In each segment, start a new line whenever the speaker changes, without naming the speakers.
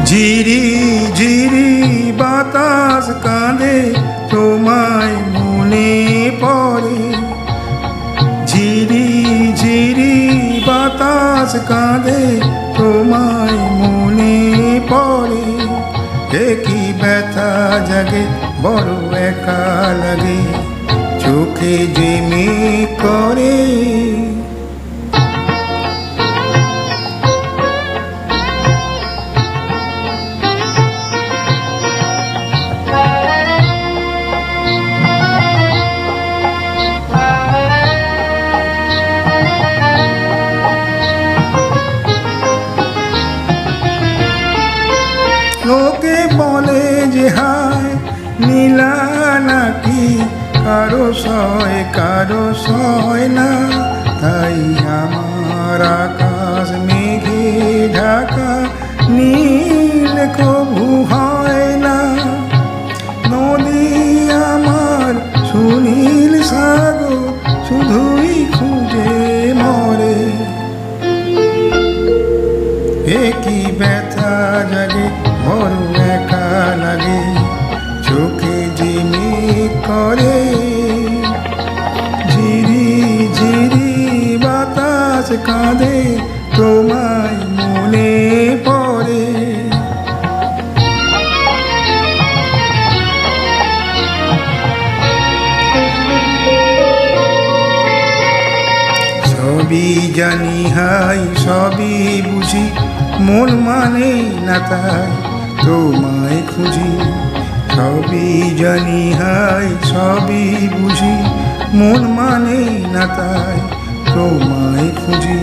ঝিরি ঝিরি বাতাস কাঁদে তোমায় মনে পড়ে। ঝিরি ঝিরি বাতাস কাঁদে তোমায় মনে পড়ে। কি ব্যথা জাগে বড় একা লাগে, চোখে যে মেঘ করে। লোকে বলে যে হায় নীলা নাকি কারো সয় না, তাই আমার আকাশ মেঘে ঢাকা নীল কবু হয় না। নদী আমার সুনীল সাগর শুধুই খুঁজে মরে। কি ব্যথা জাগে বড় একা লাগে, চোখে যে মেঘ করে। ঝিরি ঝিরি বাতাস কাঁদে তোমায় মনে পড়ে। সবই জানি হাই সবই বুঝি, মন মানে না তাই তোমায় খুঁজি। সবই জানি হাই সবই বুঝি, মন মানে না তাই তোমায় খুঁজি।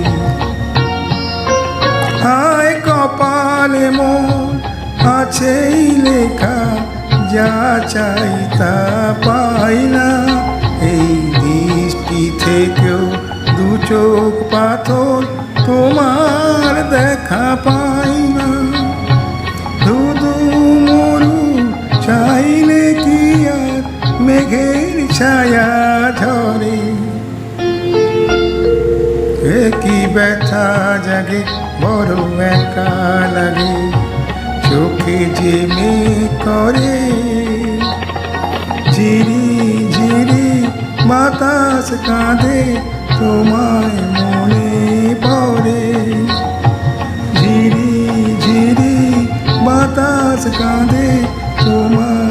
হায় কপালে মোর আছেই লেখা, যা চাই তা পাই না। এই দৃষ্টি থেকেও দু চোখ পাথর তোমার দেখা পাই না। ধুধু মরু চাইলে কি আর মেঘের ছায়া ঝরে। কি ব্যথা জাগে বড় একা লাগে, চোখে যে মেঘ করে। ঝিরি ঝিরি বাতাস কাঁদে তোমায় মনে পড়ে। ঝিরি ঝিরি বাতাস কাঁদে তোমায়